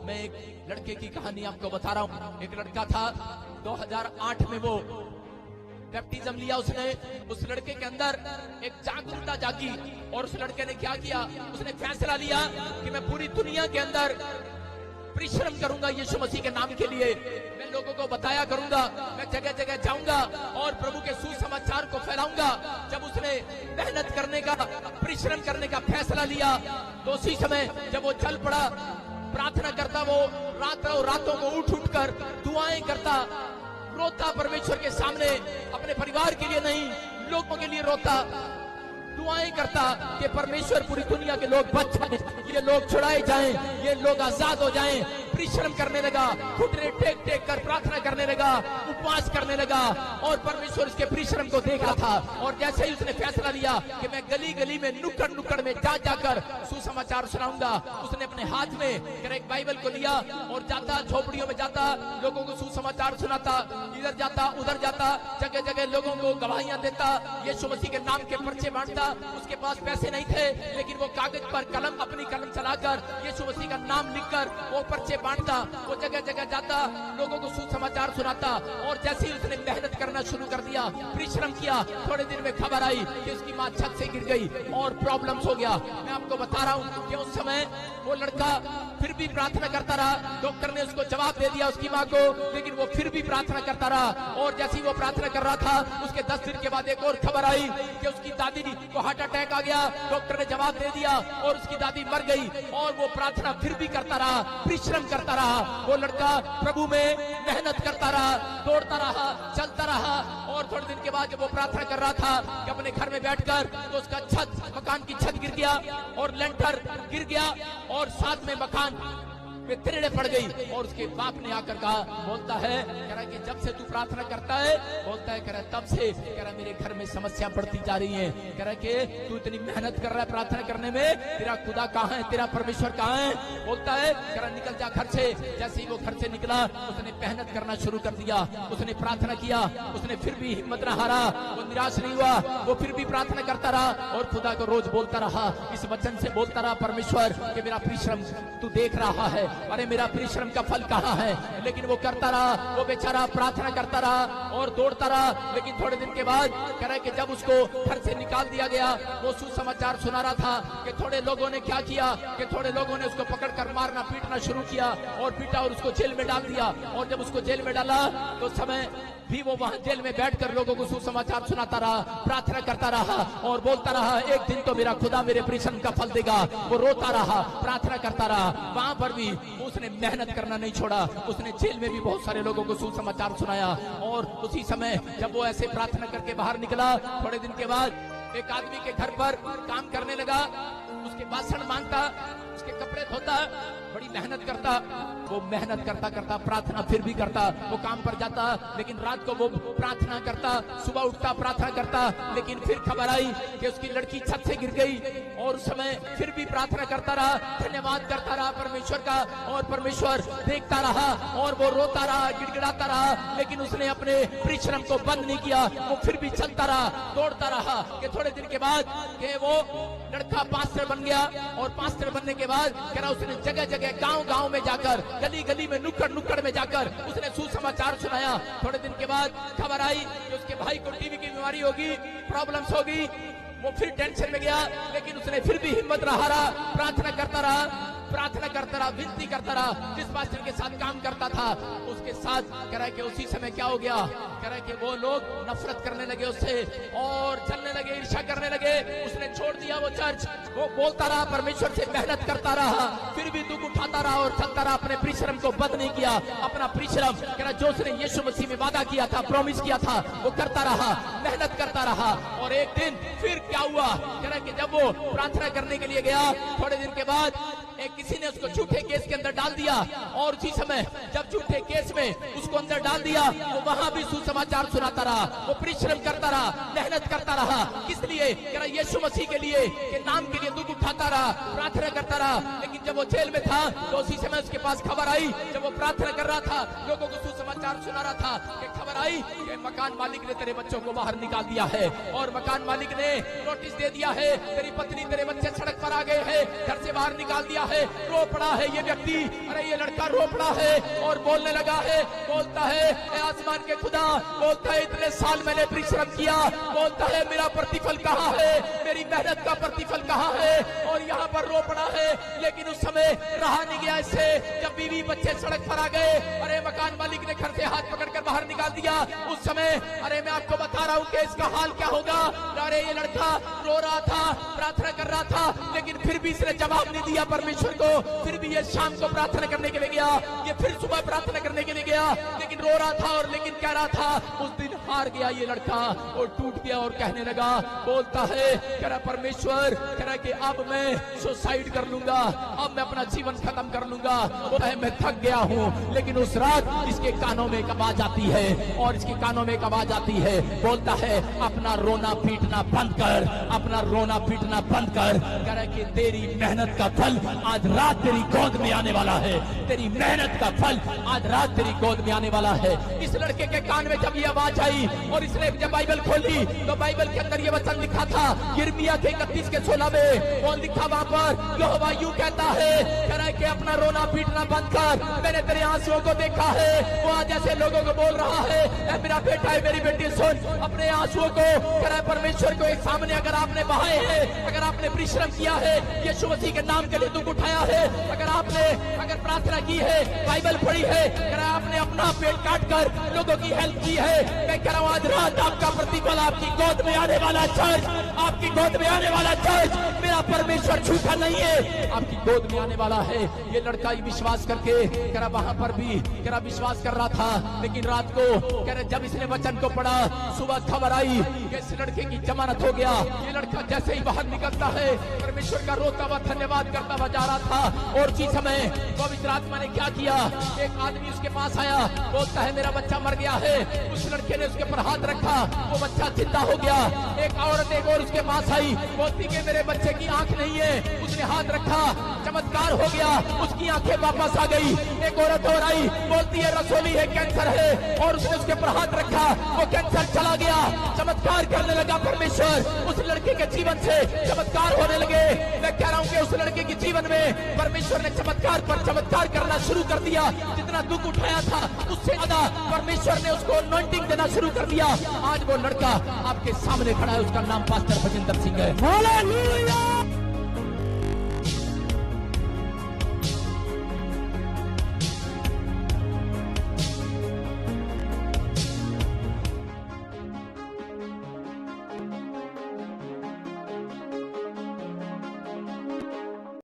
मैं एक लड़के की कहानी आपको बता रहा हूँ। एक लड़का था, 2008 में वो बैप्टिज्म लिया उसने। उस लड़के के अंदर एक जागरूकता जागी और उस लड़के ने क्या किया, उसने फैसला लिया कि मैं पूरी दुनिया के अंदर परिश्रम करूंगा यीशु मसीह के नाम के लिए। मैं लोगों को बताया करूंगा, मैं जगह जगह जाऊंगा और प्रभु के सुसमाचार को फैलाऊंगा। जब उसने मेहनत करने का, परिश्रम करने का फैसला लिया तो उसी समय जब वो चल पड़ा, प्रार्थना करता, वो रातों को उठ कर दुआएं करता, रोता परमेश्वर के सामने, अपने परिवार के लिए नहीं, लोगों के लिए रोता, दुआएं करता कि परमेश्वर पूरी दुनिया के लोग बच जाएं, ये लोग छुड़ाए जाएं, ये लोग आजाद हो जाएं। परिश्रम करने लगा, घुटने टेक टेक कर प्रार्थना करने लगा, उपवास करने लगा और परमेश्वर उसके परिश्रम को देख रहा था। और जैसे ही उसने फैसला लिया कि मैं गली गली में, नुक्कड़ नुक्कड़ में जा जाकर सुसमाचार सुनाऊंगा, उसने अपने हाथ में एक बाइबल को लिया और जाता, झोपड़ियों में जाता, लोगों को सुसमाचार सुनाता, इधर जाता उधर जाता, जगह जगह लोगों को गवाहियां देता, यीशु मसीह के नाम के पर्चे बांटता। उसके पास पैसे नहीं थे, लेकिन वो कागज पर अपनी कलम चलाकर यीशु मसीह का नाम लिखकर वो पर्चे बांटता, वो जगह जगह जाता, लोगों को सुसमाचार सुनाता। और जैसे ही उसने मेहनत करना शुरू कर दिया, परिश्रम किया, थोड़े दिन में खबर आई कि उसकी माँ छत से गिर गई और प्रॉब्लम्स हो गया। मैं आपको बता रहा हूँ कि उस समय वो लड़का फिर भी प्रार्थना करता रहा। डॉक्टर ने उसको जवाब दे दिया उसकी माँ को, लेकिन वो फिर भी प्रार्थना करता रहा। और जैसे ही वो प्रार्थना कर रहा था, उसके 10 दिन के बाद एक और खबर आई कि उसकी दादी को हार्ट अटैक आ गया। डॉक्टर ने जवाब दे दिया और उसकी दादी मर गई। और वो प्रार्थना फिर भी करता रहा, परिश्रम करता रहा। वो लड़का प्रभु में मेहनत करता रहा, दौड़ता रहा, चलता रहा। और थोड़े दिन के बाद जब वो प्रार्थना कर रहा था कि अपने घर में बैठकर, तो उसका मकान की छत गिर गया और लेंटर गिर गया और साथ में मकान में तिरड़े पड़ गई। और उसके बाप ने आकर कहा, बोलता है, कह रहा कि जब से तू प्रार्थना करता है, बोलता है, कह रहा तब से, कह रहा मेरे घर में समस्या बढ़ती जा रही है। कह रहा कि तू इतनी मेहनत कर रहा है प्रार्थना करने में, तेरा खुदा कहाँ है, तेरा परमेश्वर कहाँ है? बोलता है, कह रहा निकल जा घर से। जैसे ही वो घर से निकला, उसने मेहनत करना शुरू कर दिया, उसने प्रार्थना किया, उसने फिर भी हिम्मत न हारा, वो निराश नहीं हुआ, वो फिर भी प्रार्थना करता रहा और खुदा को रोज बोलता रहा, इस वचन से बोलता रहा, परमेश्वर कि मेरा परिश्रम तू देख रहा है, अरे मेरा परिश्रम का फल कहाँ है? लेकिन वो करता रहा, वो बेचारा प्रार्थना करता रहा और दौड़ता रहा। लेकिन थोड़े दिन के बाद कह रहा है कि जब उसको घर से निकाल दिया गया, वो सुसमाचार सुना रहा था कि थोड़े लोगों ने क्या किया कि थोड़े लोगों ने उसको पकड़कर मारना पीटना शुरू किया और पीटा और उसको जेल में डाल दिया। और जब उसको जेल में डाला तो समय भी वो वहां जेल में बैठकर लोगों को सुसमाचार सुनाता रहा, प्रार्थना करता रहा और बोलता रहा, एक दिन तो मेरा खुदा मेरे परिश्रम का फल देगा। वो रोता रहा, प्रार्थना करता रहा। वहां पर भी उसने मेहनत करना नहीं छोड़ा। उसने जेल में भी बहुत सारे लोगों को सुसमाचार सुनाया। और उसी समय जब वो ऐसे प्रार्थना करके बाहर निकला, थोड़े दिन के बाद एक आदमी के घर पर काम करने लगा, उसके बासन मांगता, उसके कपड़े धोता, बड़ी मेहनत करता। वो मेहनत करता करता प्रार्थना फिर भी करता, वो काम पर जाता, लेकिन रात को वो प्रार्थना करता, सुबह उठता प्रार्थना करता। लेकिन फिर खबर आई कि उसकी लड़की छत से गिर गई और उस समय फिर भी प्रार्थना करता रहा, धन्यवाद करता रहा परमेश्वर का। और परमेश्वर देखता रहा और वो रोता रहा, गिड़गिड़ाता रहा, लेकिन उसने अपने परिश्रम को बंद नहीं किया। वो फिर भी चलता रहा, दौड़ता रहा। कि थोड़े दिन के बाद कि वो लड़का पास्टर बन गया और पास्टर बनने के बाद कह रहा उसने जगह जगह, गांव गांव में जाकर, गली गली में, नुक्कड़ नुक्कड़ में जाकर उसने सुसमाचार सुनाया। थोड़े दिन के बाद खबर आई कि उसके भाई को टीबी की बीमारी होगी, प्रॉब्लम्स होगी। वो फिर टेंशन में गया, लेकिन उसने फिर भी हिम्मत न हारा, प्रार्थना करता रहा, प्रार्थना करता रहा, विनती करता रहा। जिस पास्टर के साथ काम करता था उसके साथ कह रहा है कि उसी समय क्या हो गया, कह रहा है कि वो लोग नफरत करने लगे उससे और चलने लगे, ईर्ष्या करने लगे। उसने छोड़ दिया वो चर्च। वो बोलता रहा, परमेश्वर से मेहनत करता रहा, फिर भी दुख उठाता रहा और चलता रहा, अपने परिश्रम को बंद नहीं किया। अपना परिश्रम कह रहा जो उसने यीशु मसीह में वादा किया था, प्रॉमिस किया था, वो करता रहा, मेहनत करता रहा। और एक दिन फिर क्या हुआ, कह रहा कि जब वो प्रार्थना करने के लिए गया, थोड़े दिन के बाद एक किसी ने उसको झूठे केस के अंदर डाल दिया। और उसी समय जब झूठे केस में उसको अंदर डाल दिया, वो वहां भी सुसमाचार सुनाता रहा, वो परिश्रम करता रहा, मेहनत करता रहा। किस लिए? कह रहा यीशु मसीह के लिए, के नाम के लिए दुख उठा खाता रहा, प्रार्थना करता रहा। लेकिन जब वो जेल में था तो उसी समय उसके पास खबर आई, जब वो प्रार्थना कर रहा था, लोगों को सुसमाचार सुना रहा था, कि खबर आई कि मकान मालिक ने तेरे बच्चों को बाहर निकाल दिया है, और मकान मालिक ने नोटिस दे दिया है, तेरी पत्नी तेरे बच्चे सड़क पर आ गए हैं, घर से बाहर निकाल दिया है। रो पड़ा है ये व्यक्ति, अरे ये लड़का रो पड़ा है और बोलने लगा है, बोलता है ए आसमान के खुदा, बोलता है इतने साल मैंने परिश्रम किया, बोलता है मेरा प्रतिफल कहाँ है, मेरी मेहनत का प्रतिफल कहाँ है, और यहाँ पर रो पड़ा है। लेकिन उस समय रहा नहीं गया इससे, जब बीवी बच्चे सड़क पर आ गए, अरे मकान मालिक ने घर से हाथ पकड़कर बाहर निकाल दिया। उस समय अरे मैं आपको बता रहा हूँ कि इसका हाल क्या होगा। अरे ये लड़का रो रहा था, प्रार्थना कर रहा था, लेकिन फिर भी इसने जवाब नहीं दिया परमेश्वर को। फिर भी ये शाम को प्रार्थना करने के लिए गया, ये फिर सुबह प्रार्थना करने के लिए गया, लेकिन रो रहा था और लेकिन कह रहा था उस दिन हार गया ये लड़का और टूट गया और कहने लगा, बोलता है कह रहा परमेश्वर, कह रहा कि अब मैं सुसाइड कर लूंगा, अब मैं अपना जीवन खत्म कर लूंगा, बोलता है मैं थक गया हूँ। लेकिन उस रात इसके कानों में एक आवाज आती है, और इसके कानों में एक आवाज आती है, बोलता है अपना रोना पीटना बंद कर, अपना रोना पीटना बंद कर, कह रहा कि तेरी मेहनत का फल आज रात तेरी गोद में आने वाला है, तेरी मेहनत का फल आज रात तेरी गोद में आने वाला है। इस लड़के के कान में जब ये आवाज आई और इसने जब बाइबल खोली तो बाइबल के अंदर ये वचन लिखा था, यिर्मयाह के 31 के 16 में कौन लिखा वहां पर, यहोवा यूं कहता है, कह रहा है कि अपना रोना पीटना बंद कर, मैंने तेरे आंसुओं को देखा है। वो आज ऐसे लोगों को बोल रहा है, ऐ मेरा बेटा है मेरी बेटी सुन, अपने आंसुओं को कह रहा है परमेश्वर को एक सामने अगर आपने बहाए हैं, अगर आपने परिश्रम किया है, यीशु मसीह के नाम के लिए दुख उठाया है, अगर प्रार्थना की है, बाइबल पढ़ी है, कह रहा है आपने अपना पेट काट कर लोगों की हेल्प की है, मैं कह रहा हूँ आज रात आपका प्रतिफल आपकी गोद में आने वाला चर्च, आपकी गोद में आने वाला चर्च, मेरा परमेश्वर झूठा नहीं है, आपकी गोद में आने वाला है। ये लड़का ही विश्वास करके कह रहा वहां पर भी कह रहा विश्वास कर रहा था, लेकिन रात को कह रहे जब इसने वचन को पढ़ा, सुबह खबर आई कि इस लड़के की जमानत हो गया। ये लड़का जैसे ही बाहर निकलता है, परमेश्वर का रोता हुआ धन्यवाद करता हुआ जा रहा था, और उसी समय पवित्र आत्मा ने क्या किया, एक आदमी उसके पास आया, बोलता है मेरा बच्चा मर गया है। उस लड़के ने उसके ऊपर हाथ रखा, वो बच्चा जिंदा हो गया। एक औरत एक और उसके पास आई, बोलती कि मेरे बच्चे की आंख नहीं है, उसने हाथ रखा, चमत्कार हो गया, उसकी आंखें वापस आ गई। एक औरत और आई, बोलती है रसोली है, कैंसर है, और उसने उसके ऊपर हाथ रखा, वो कैंसर चला गया। चमत्कार करने लगा परमेश्वर, उस लड़के के जीवन से चमत्कार होने लगे। मैं कह रहा हूँ कि उस लड़के के जीवन में परमेश्वर ने चमत्कार पर चमत्कार करना शुरू कर दिया। जितना दुख उठाया था उससे ज्यादा परमेश्वर ने उसको अनॉइंटिंग देना शुरू कर दिया। आज वो लड़का आपके सामने खड़ा है, उसका नाम पास्टर भजिंदर सिंह है। हालेलुया।